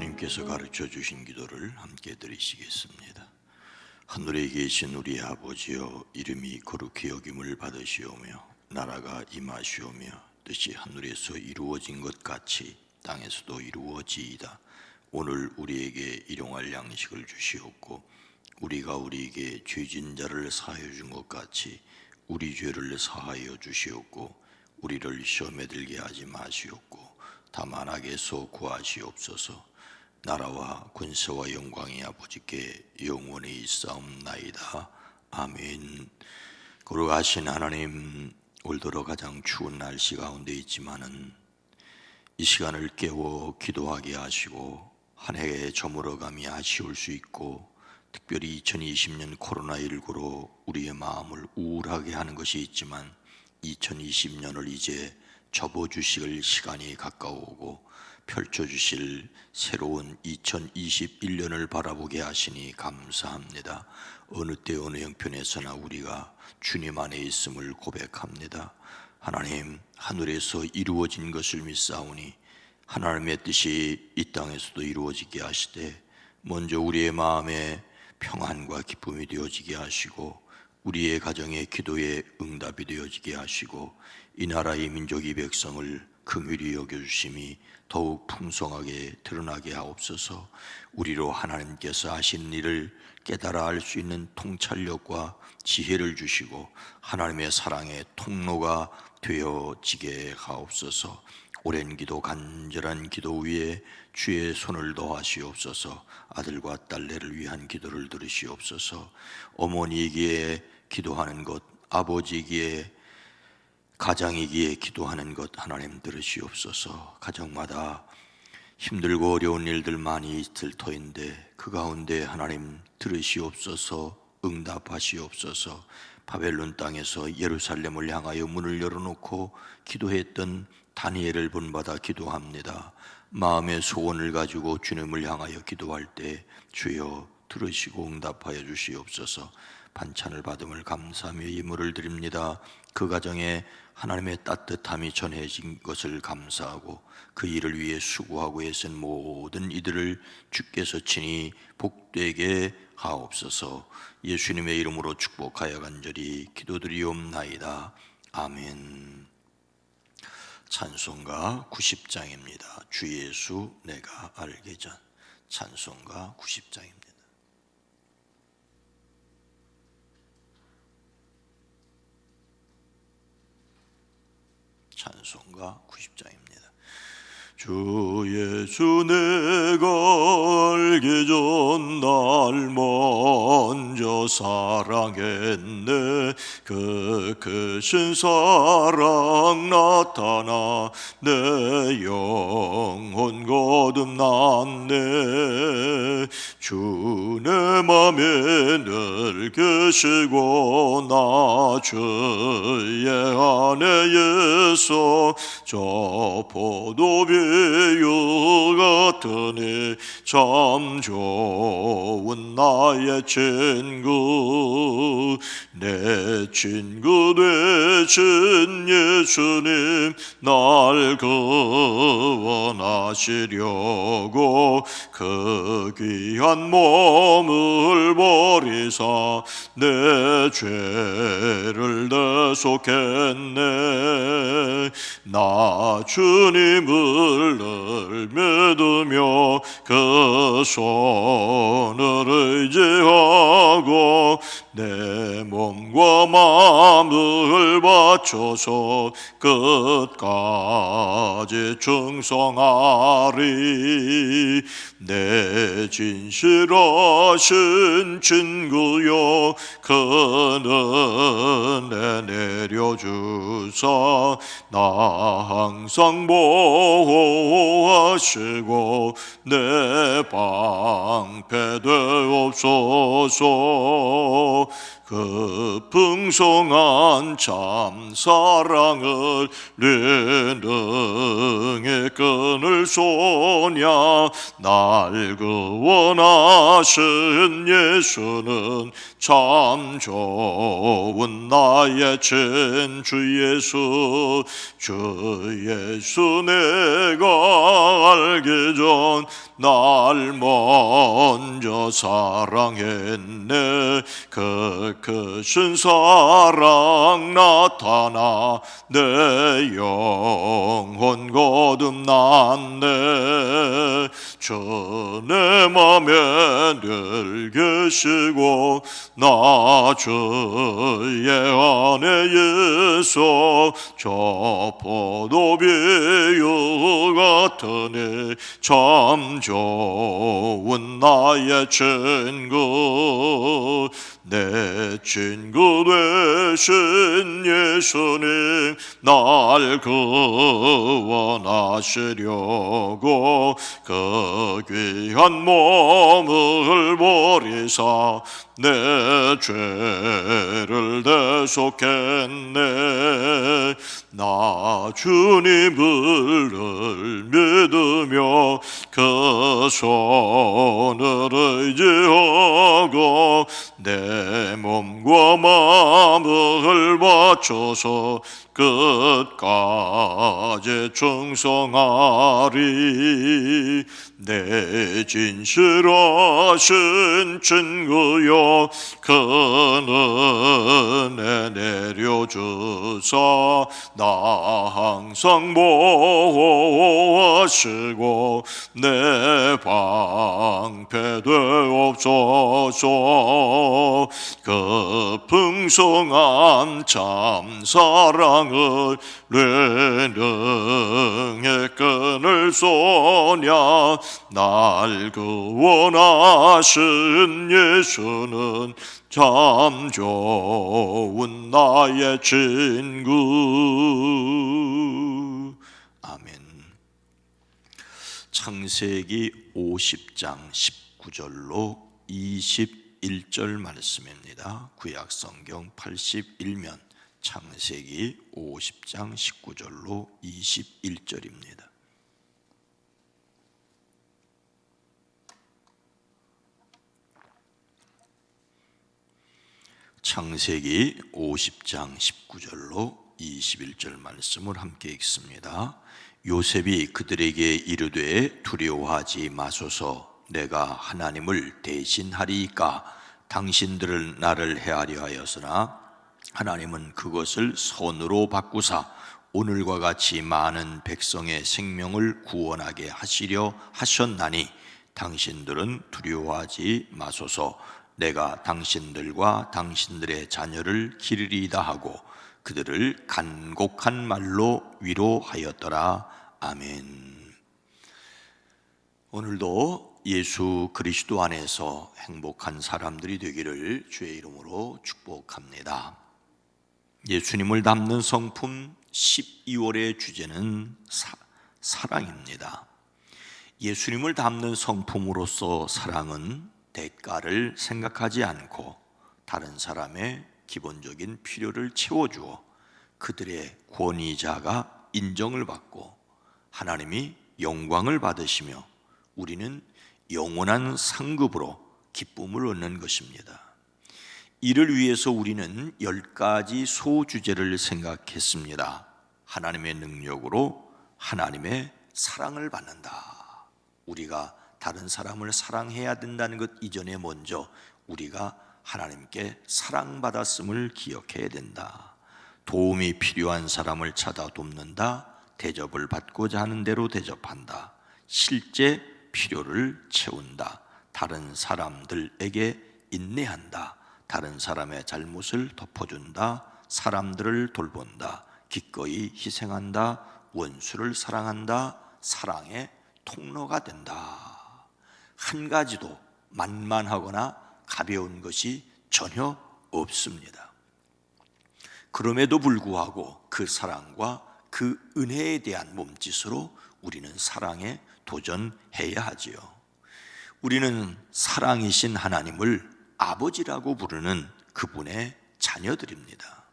주님께서 가르쳐 주신 기도를 함께 드리시겠습니다. 하늘에 계신 우리 아버지여, 이름이 거룩히 여김을 받으시오며 나라가 임하시오며 뜻이 하늘에서 이루어진 것 같이 땅에서도 이루어지이다. 오늘 우리에게 일용할 양식을 주시옵고 우리가 우리에게 죄진 자를 사하여 준 것 같이 우리 죄를 사하여 주시옵고 우리를 시험에 들게 하지 마시옵고 다만 악에서 구하시옵소서. 나라와 권세와 영광이 아버지께 영원히 있사옵나이다. 아멘. 거룩하신 하나님, 올더러 가장 추운 날씨 가운데 있지만은 이 시간을 깨워 기도하게 하시고 한 해에 저물어감이 아쉬울 수 있고 특별히 2020년 코로나19로 우리의 마음을 우울하게 하는 것이 있지만 2020년을 이제 접어주실 시간이 가까워오고 펼쳐주실 새로운 2021년을 바라보게 하시니 감사합니다. 어느 때 어느 형편에서나 우리가 주님 안에 있음을 고백합니다. 하나님, 하늘에서 이루어진 것을 믿사오니 하나님의 뜻이 이 땅에서도 이루어지게 하시되 먼저 우리의 마음에 평안과 기쁨이 되어지게 하시고 우리의 가정의 기도에 응답이 되어지게 하시고 이 나라의 민족 이 백성을 긍휼히 여겨주심이 더욱 풍성하게 드러나게 하옵소서. 우리로 하나님께서 하신 일을 깨달아 알 수 있는 통찰력과 지혜를 주시고 하나님의 사랑의 통로가 되어지게 하옵소서. 오랜 기도, 간절한 기도 위에 주의 손을 더하시옵소서. 아들과 딸내를 위한 기도를 들으시옵소서. 어머니에게 기도하는 것, 아버지에게, 가장이기에 기도하는 것 하나님 들으시옵소서. 가정마다 힘들고 어려운 일들 많이 있을 터인데 그 가운데 하나님 들으시옵소서. 응답하시옵소서. 바벨론 땅에서 예루살렘을 향하여 문을 열어놓고 기도했던 다니엘을 본받아 기도합니다. 마음의 소원을 가지고 주님을 향하여 기도할 때 주여 들으시고 응답하여 주시옵소서. 반찬을 받음을 감사하며 예물을 드립니다. 그 가정에 하나님의 따뜻함이 전해진 것을 감사하고 그 일을 위해 수고하고 애쓴 모든 이들을 주께서 친히 복되게 하옵소서. 예수님의 이름으로 축복하여 간절히 기도드리옵나이다. 아멘. 찬송가 90장입니다. 주 예수 내가 알기 전. 찬송가 90장입니다. 찬송가 90장입니다. 주 예수 내가 알기 전 날 먼저 사랑했네. 그 크신 사랑 나타나 내 영혼 거듭났네. 주 내 맘에 늘 계시고 나 주의 안에서 저 포도비유 같으니 참 좋은 나의 친구. 내 친구 되신 예수님 날 구원하시려고 그 귀한 몸을 버리사 내 죄를 대속했네. 나 주님을 늘 믿으며 그 손을 의지하고 내 몸과 마음을 바쳐서 끝까지 충성하리. 내 진실하신 친구여 그 은혜 내려주사 나 항상 보호하시고 내 방패 되옵소서. 그 풍성한 참 사랑을 내 능에 끈을 쏘냐. 날 구원하신 예수는 참 좋은 나의 친 주 예수 주 예수 내가 알기 전 날 먼저 사랑했네. 그 크신 사랑 나타나 내 영혼 거듭났네. 주 내 맘에 늘 계시고 나 주의 안에 있어. 저 포도비유 같으니 참 좋은 나의 친구. 내 친구 되신 예수님 날 구원하시려고 그 귀한 몸을 버리사 내 죄를 대속했네. 나 주님을 믿으며 그 손을 의지하고 내 몸과 마음을 바쳐서 끝까지 충성하리. 내 진실하신 친구여 그 은혜 내려주사 나 항상 보호하시고 내 방패 되옵소서. 그 풍성한 참 사랑을 내 능에 끈을 쏘냐. 날 구원하신 예수는 참 좋은 나의 친구. 아멘. 창세기 50장 19절로 21절 말씀입니다. 구약성경 81면 창세기 50장 19절로 21절입니다. 창세기 50장 19절로 21절 말씀을 함께 읽습니다. 요셉이 그들에게 이르되 두려워하지 마소서. 내가 하나님을 대신하리이까. 당신들은 나를 해하려 하였으나 하나님은 그것을 선으로 바꾸사 오늘과 같이 많은 백성의 생명을 구원하게 하시려 하셨나니 당신들은 두려워하지 마소서. 내가 당신들과 당신들의 자녀를 기르리이다 하고 그들을 간곡한 말로 위로하였더라. 아멘. 오늘도 예수 그리스도 안에서 행복한 사람들이 되기를 주의 이름으로 축복합니다. 예수님을 담는 성품 12월의 주제는 사랑입니다. 예수님을 담는 성품으로서 사랑은 대가를 생각하지 않고 다른 사람의 기본적인 필요를 채워주어 그들의 권위자가 인정을 받고 하나님이 영광을 받으시며 우리는 영원한 상급으로 기쁨을 얻는 것입니다. 이를 위해서 우리는 10가지 소주제를 생각했습니다. 하나님의 능력으로 하나님의 사랑을 받는다. 우리가 다른 사람을 사랑해야 된다는 것 이전에 먼저 우리가 하나님께 사랑받았음을 기억해야 된다. 도움이 필요한 사람을 찾아 돕는다. 대접을 받고자 하는 대로 대접한다. 실제 필요를 채운다. 다른 사람들에게 인내한다. 다른 사람의 잘못을 덮어준다. 사람들을 돌본다. 기꺼이 희생한다. 원수를 사랑한다. 사랑의 통로가 된다. 한 가지도 만만하거나 가벼운 것이 전혀 없습니다. 그럼에도 불구하고 그 사랑과 그 은혜에 대한 몸짓으로 우리는 사랑에 도전해야 하지요. 우리는 사랑이신 하나님을 아버지라고 부르는 그분의 자녀들입니다.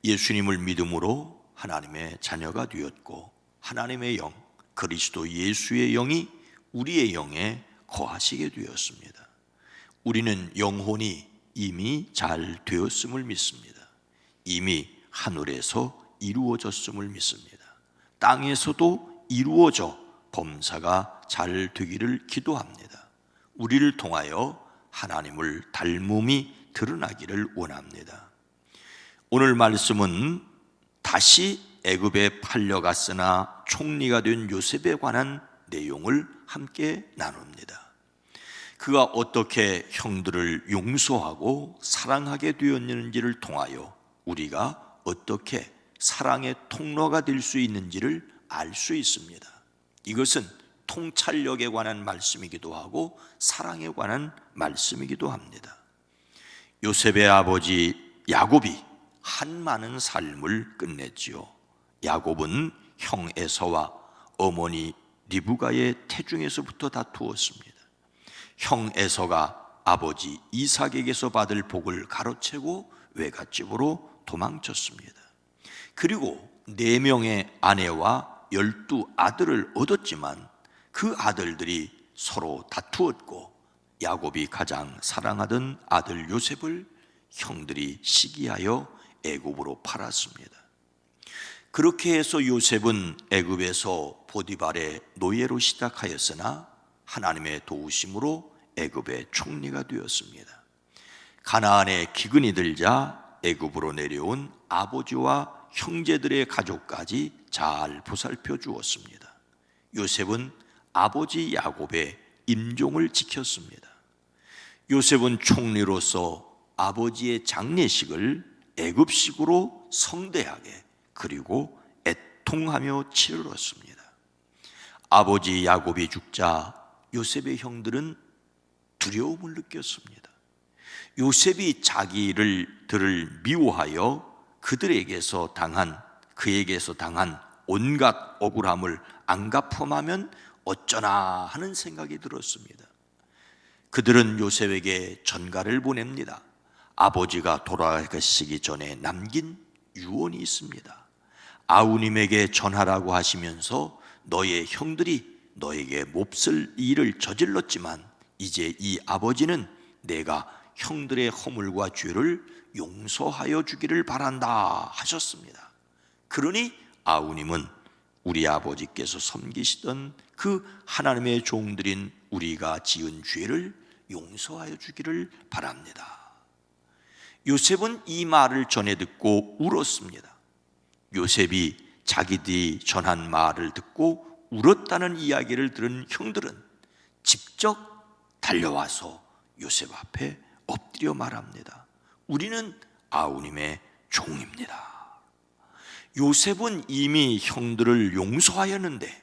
예수님을 믿음으로 하나님의 자녀가 되었고 하나님의 영, 그리스도 예수의 영이 우리의 영에 거하시게 되었습니다. 우리는 영혼이 이미 잘 되었음을 믿습니다. 이미 하늘에서 이루어졌음을 믿습니다. 땅에서도 이루어져 범사가 잘 되기를 기도합니다. 우리를 통하여 하나님을 닮음이 드러나기를 원합니다. 오늘 말씀은 다시 애굽에 팔려갔으나 총리가 된 요셉에 관한 내용을 함께 나눕니다. 그가 어떻게 형들을 용서하고 사랑하게 되었는지를 통하여 우리가 어떻게 사랑의 통로가 될 수 있는지를 알 수 있습니다. 이것은 통찰력에 관한 말씀이기도 하고 사랑에 관한 말씀이기도 합니다. 요셉의 아버지 야곱이 한많은 삶을 끝냈지요. 야곱은 형 에서와 어머니 리브가의 태중에서부터 다투었습니다. 형 에서가 아버지 이삭에게서 받을 복을 가로채고 외갓집으로 도망쳤습니다. 그리고 4명의 아내와 12아들을 얻었지만 그 아들들이 서로 다투었고 야곱이 가장 사랑하던 아들 요셉을 형들이 시기하여 애굽으로 팔았습니다. 그렇게 해서 요셉은 애굽에서 보디발의 노예로 시작하였으나 하나님의 도우심으로 애굽의 총리가 되었습니다. 가나안에 기근이 들자 애굽으로 내려온 아버지와 형제들의 가족까지 잘 보살펴 주었습니다. 요셉은 아버지 야곱의 임종을 지켰습니다. 요셉은 총리로서 아버지의 장례식을 애굽식으로 성대하게 그리고 애통하며 치르렀습니다. 아버지 야곱이 죽자 요셉의 형들은 두려움을 느꼈습니다. 요셉이 자기들을 미워하여 그에게서 당한 온갖 억울함을 안 갚음하면 어쩌나 하는 생각이 들었습니다. 그들은 요셉에게 전가를 보냅니다. 아버지가 돌아가시기 전에 남긴 유언이 있습니다. 아우님에게 전하라고 하시면서 너의 형들이 너에게 몹쓸 일을 저질렀지만 이제 이 아버지는 내가 형들의 허물과 죄를 용서하여 주기를 바란다 하셨습니다. 그러니 아우님은 우리 아버지께서 섬기시던 그 하나님의 종들인 우리가 지은 죄를 용서하여 주기를 바랍니다. 요셉은 이 말을 전해 듣고 울었습니다. 요셉이 자기들이 전한 말을 듣고 울었다는 이야기를 들은 형들은 직접 달려와서 요셉 앞에 엎드려 말합니다. 우리는 아우님의 종입니다. 요셉은 이미 형들을 용서하였는데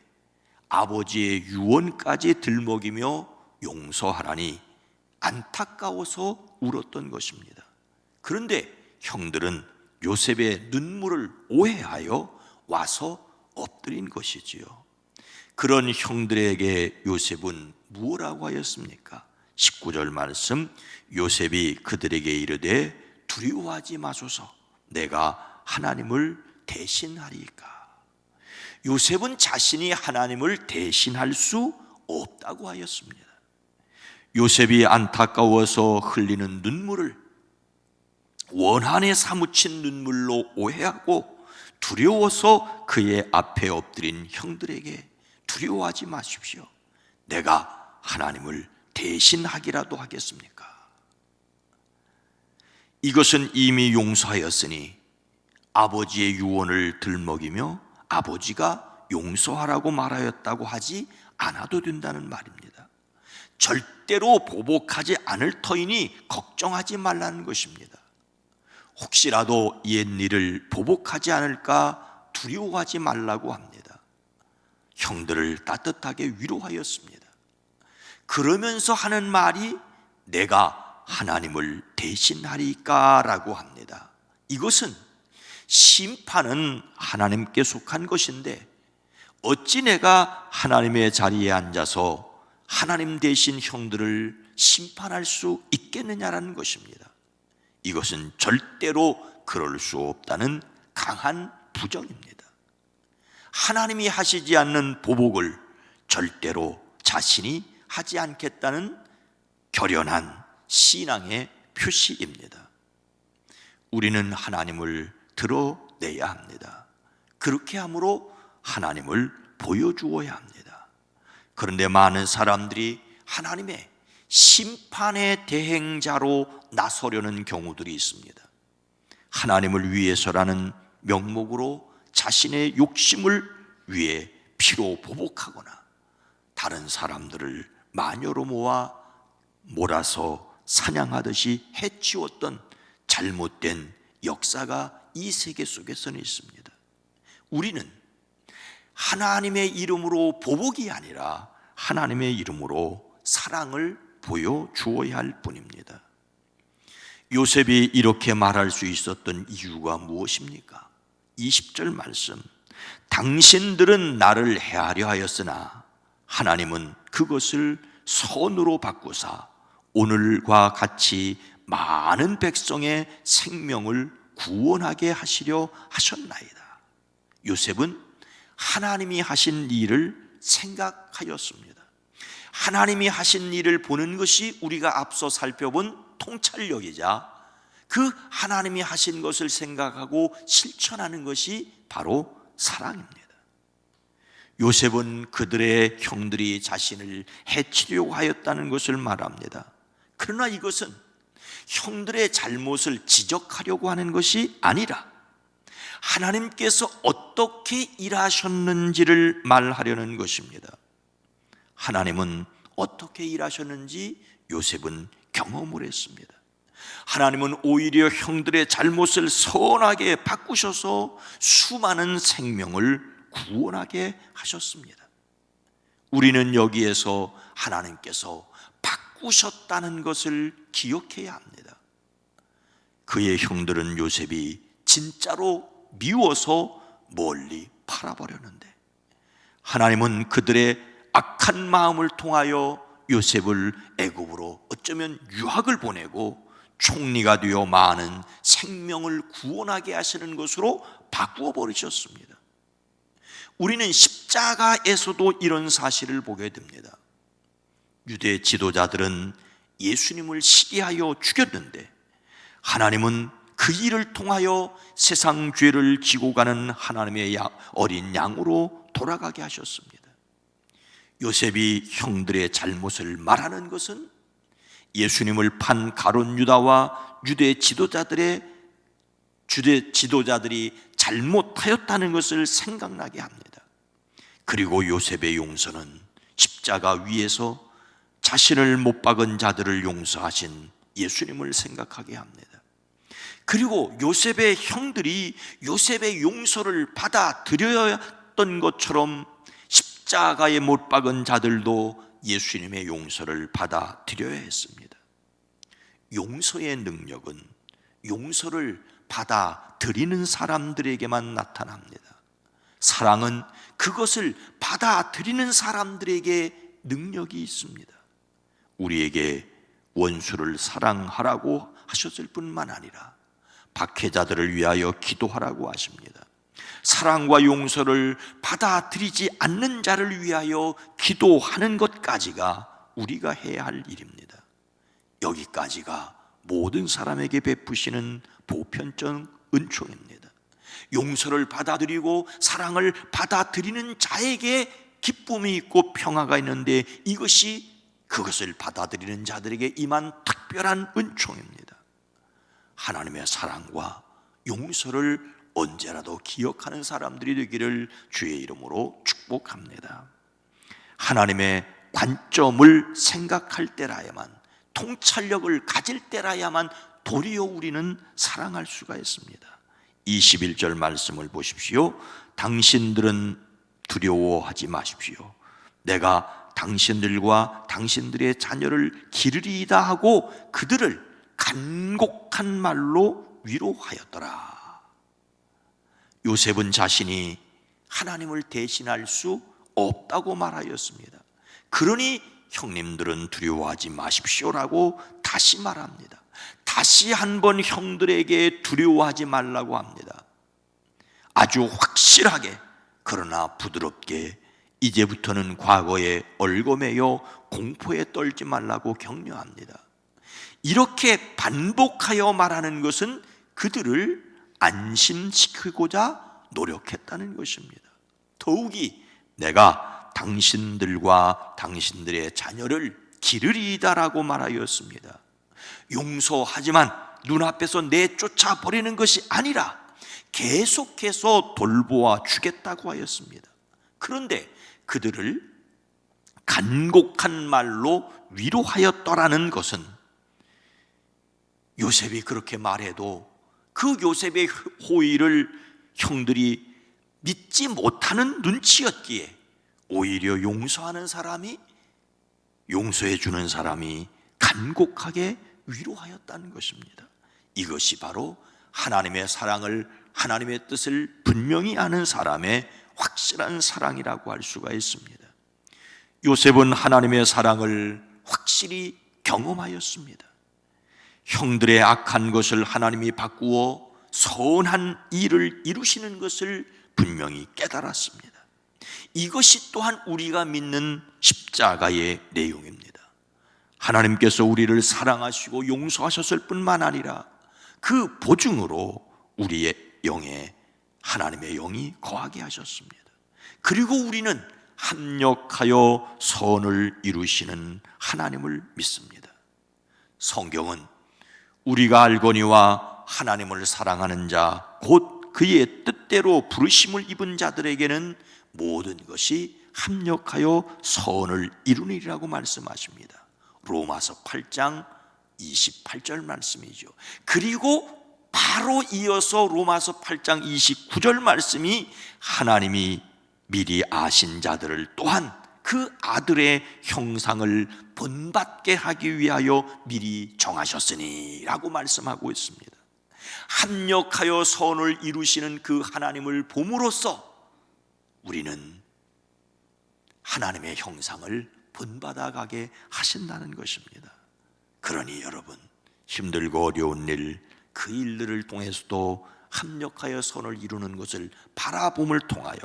아버지의 유언까지 들먹이며 용서하라니 안타까워서 울었던 것입니다. 그런데 형들은 요셉의 눈물을 오해하여 와서 엎드린 것이지요. 그런 형들에게 요셉은 무엇라고 하였습니까? 19절 말씀, 요셉이 그들에게 이르되 두려워하지 마소서, 내가 하나님을 대신하리이까. 요셉은 자신이 하나님을 대신할 수 없다고 하였습니다. 요셉이 안타까워서 흘리는 눈물을 원한에 사무친 눈물로 오해하고 두려워서 그의 앞에 엎드린 형들에게 두려워하지 마십시오, 내가 하나님을 대신하기라도 하겠습니까? 이것은 이미 용서하였으니 아버지의 유언을 들먹이며 아버지가 용서하라고 말하였다고 하지 않아도 된다는 말입니다. 절대로 보복하지 않을 터이니 걱정하지 말라는 것입니다. 혹시라도 옛일을 보복하지 않을까 두려워하지 말라고 합니다. 형들을 따뜻하게 위로하였습니다. 그러면서 하는 말이 내가 하나님을 대신하리까 라고 합니다. 이것은 심판은 하나님께 속한 것인데 어찌 내가 하나님의 자리에 앉아서 하나님 대신 형들을 심판할 수 있겠느냐라는 것입니다. 이것은 절대로 그럴 수 없다는 강한 부정입니다. 하나님이 하시지 않는 보복을 절대로 자신이 하지 않겠다는 결연한 신앙의 표시입니다. 우리는 하나님을 드러내야 합니다. 그렇게 함으로 하나님을 보여주어야 합니다. 그런데 많은 사람들이 하나님의 심판의 대행자로 나서려는 경우들이 있습니다. 하나님을 위해서라는 명목으로 자신의 욕심을 위해 피로 보복하거나 다른 사람들을 마녀로 몰아서 사냥하듯이 해치웠던 잘못된 역사가 이 세계 속에서는 있습니다. 우리는 하나님의 이름으로 보복이 아니라 하나님의 이름으로 사랑을 보여주어야 할 뿐입니다. 요셉이 이렇게 말할 수 있었던 이유가 무엇입니까? 20절 말씀, 당신들은 나를 해하려 하였으나 하나님은 그것을 선으로 바꾸사 오늘과 같이 많은 백성의 생명을 구원하게 하시려 하셨나이다. 요셉은 하나님이 하신 일을 생각하였습니다. 하나님이 하신 일을 보는 것이 우리가 앞서 살펴본 통찰력이자 그 하나님이 하신 것을 생각하고 실천하는 것이 바로 사랑입니다. 요셉은 그들의 형들이 자신을 해치려고 하였다는 것을 말합니다. 그러나 이것은 형들의 잘못을 지적하려고 하는 것이 아니라 하나님께서 어떻게 일하셨는지를 말하려는 것입니다. 하나님은 어떻게 일하셨는지 요셉은 경험을 했습니다. 하나님은 오히려 형들의 잘못을 선하게 바꾸셔서 수많은 생명을 구원하게 하셨습니다. 우리는 여기에서 하나님께서 바꾸셨다는 것을 기억해야 합니다. 그의 형들은 요셉이 진짜로 미워서 멀리 팔아버렸는데 하나님은 그들의 악한 마음을 통하여 요셉을 애굽으로 어쩌면 유학을 보내고 총리가 되어 많은 생명을 구원하게 하시는 것으로 바꾸어 버리셨습니다. 우리는 십자가에서도 이런 사실을 보게 됩니다. 유대 지도자들은 예수님을 시기하여 죽였는데 하나님은 그 일을 통하여 세상 죄를 지고 가는 하나님의 어린 양으로 돌아가게 하셨습니다. 요셉이 형들의 잘못을 말하는 것은 예수님을 판 가룟 유다와 유대 지도자들이 잘못하였다는 것을 생각나게 합니다. 그리고 요셉의 용서는 십자가 위에서 자신을 못 박은 자들을 용서하신 예수님을 생각하게 합니다. 그리고 요셉의 형들이 요셉의 용서를 받아들였던 것처럼 십자가에 못 박은 자들도 예수님의 용서를 받아들여야 했습니다. 용서의 능력은 용서를 받아들이는 사람들에게만 나타납니다. 사랑은 그것을 받아들이는 사람들에게 능력이 있습니다. 우리에게 원수를 사랑하라고 하셨을 뿐만 아니라 박해자들을 위하여 기도하라고 하십니다. 사랑과 용서를 받아들이지 않는 자를 위하여 기도하는 것까지가 우리가 해야 할 일입니다. 여기까지가 모든 사람에게 베푸시는 보편적 은총입니다. 용서를 받아들이고 사랑을 받아들이는 자에게 기쁨이 있고 평화가 있는데 이것이 그것을 받아들이는 자들에게 임한 특별한 은총입니다. 하나님의 사랑과 용서를 언제라도 기억하는 사람들이 되기를 주의 이름으로 축복합니다. 하나님의 관점을 생각할 때라야만, 통찰력을 가질 때라야만 도리어 우리는 사랑할 수가 있습니다. 21절 말씀을 보십시오. 당신들은 두려워하지 마십시오. 내가 당신들과 당신들의 자녀를 기르리이다 하고 그들을 간곡한 말로 위로하였더라. 요셉은 자신이 하나님을 대신할 수 없다고 말하였습니다. 그러니 형님들은 두려워하지 마십시오라고 다시 말합니다. 다시 한번 형들에게 두려워하지 말라고 합니다. 아주 확실하게 그러나 부드럽게 이제부터는 과거에 얽어매여 공포에 떨지 말라고 격려합니다. 이렇게 반복하여 말하는 것은 그들을 안심시키고자 노력했다는 것입니다. 더욱이 내가 당신들과 당신들의 자녀를 기르리이다라고 말하였습니다. 용서하지만 눈앞에서 내쫓아 버리는 것이 아니라 계속해서 돌보아 주겠다고 하였습니다. 그런데 그들을 간곡한 말로 위로하였더라는 것은 요셉이 그렇게 말해도 그 요셉의 호의를 형들이 믿지 못하는 눈치였기에 오히려 용서하는 사람이, 용서해 주는 사람이 간곡하게 위로하였다는 것입니다. 이것이 바로 하나님의 사랑을, 하나님의 뜻을 분명히 아는 사람의 확실한 사랑이라고 할 수가 있습니다. 요셉은 하나님의 사랑을 확실히 경험하였습니다. 형들의 악한 것을 하나님이 바꾸어 선한 일을 이루시는 것을 분명히 깨달았습니다. 이것이 또한 우리가 믿는 십자가의 내용입니다. 하나님께서 우리를 사랑하시고 용서하셨을 뿐만 아니라 그 보증으로 우리의 영에 하나님의 영이 거하게 하셨습니다. 그리고 우리는 합력하여 선을 이루시는 하나님을 믿습니다. 성경은 우리가 알거니와 하나님을 사랑하는 자 곧 그의 뜻대로 부르심을 입은 자들에게는 모든 것이 합력하여 선을 이루니라고 말씀하십니다. 로마서 8장 28절 말씀이죠. 그리고 바로 이어서 로마서 8장 29절 말씀이 하나님이 미리 아신 자들을 또한 그 아들의 형상을 본받게 하기 위하여 미리 정하셨으니 라고 말씀하고 있습니다. 합력하여 선을 이루시는 그 하나님을 봄으로써 우리는 하나님의 형상을 본받아가게 하신다는 것입니다. 그러니 여러분, 힘들고 어려운 일, 그 일들을 통해서도 합력하여 선을 이루는 것을 바라봄을 통하여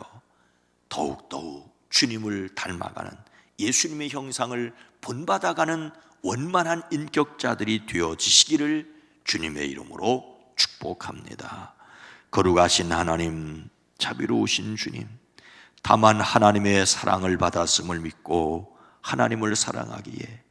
더욱더욱 주님을 닮아가는, 예수님의 형상을 본받아가는 원만한 인격자들이 되어지시기를 주님의 이름으로 축복합니다. 거룩하신 하나님, 자비로우신 주님, 다만 하나님의 사랑을 받았음을 믿고 하나님을 사랑하기에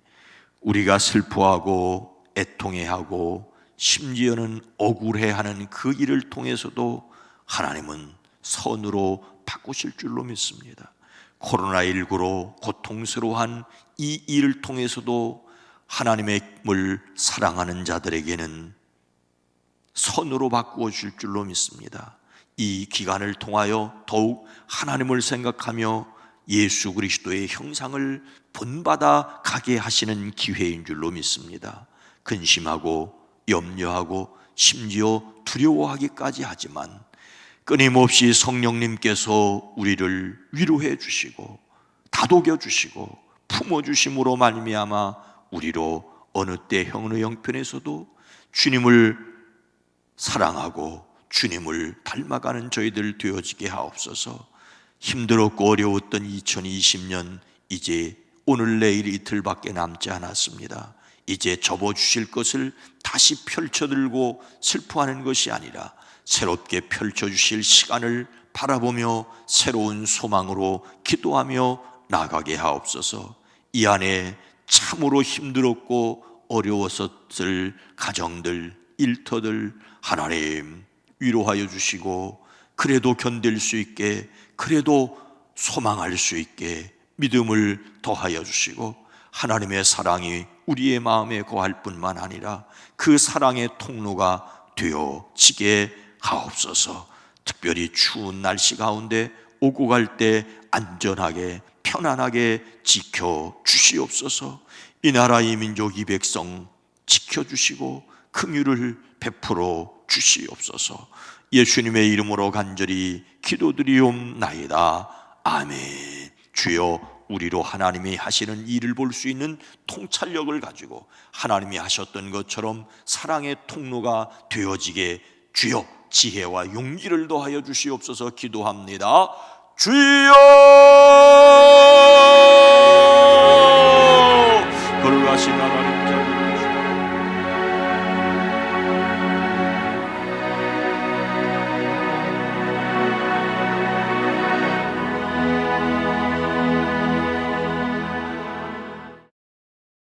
우리가 슬퍼하고 애통해하고 심지어는 억울해하는 그 일을 통해서도 하나님은 선으로 바꾸실 줄로 믿습니다. 코로나19로 고통스러워한 이 일을 통해서도 하나님을 사랑하는 자들에게는 선으로 바꾸어 줄 줄로 믿습니다. 이 기간을 통하여 더욱 하나님을 생각하며 예수 그리스도의 형상을 본받아 가게 하시는 기회인 줄로 믿습니다. 근심하고 염려하고 심지어 두려워하기까지 하지만 끊임없이 성령님께서 우리를 위로해 주시고 다독여 주시고 품어 주심으로 말미암아 우리로 어느 때 형의 형편에서도 주님을 사랑하고 주님을 닮아가는 저희들 되어지게 하옵소서. 힘들었고 어려웠던 2020년 이제 오늘 내일 이틀밖에 남지 않았습니다. 이제 접어주실 것을 다시 펼쳐들고 슬퍼하는 것이 아니라 새롭게 펼쳐주실 시간을 바라보며 새로운 소망으로 기도하며 나가게 하옵소서. 이 안에 참으로 힘들었고 어려웠었을 가정들, 일터들 하나님 위로하여 주시고 그래도 견딜 수 있게, 그래도 소망할 수 있게 믿음을 더하여 주시고 하나님의 사랑이 우리의 마음에 거할 뿐만 아니라 그 사랑의 통로가 되어지게 하옵소서. 특별히 추운 날씨 가운데 오고 갈 때 안전하게 편안하게 지켜 주시옵소서. 이 나라 이 민족 이 백성 지켜주시고 긍휼을 베풀어 주시옵소서. 예수님의 이름으로 간절히 기도드리옵나이다. 아멘. 주여, 우리로 하나님이 하시는 일을 볼 수 있는 통찰력을 가지고 하나님이 하셨던 것처럼 사랑의 통로가 되어지게 주여 지혜와 용기를 더하여 주시옵소서. 기도합니다. 주여, 거룩하신 하나님,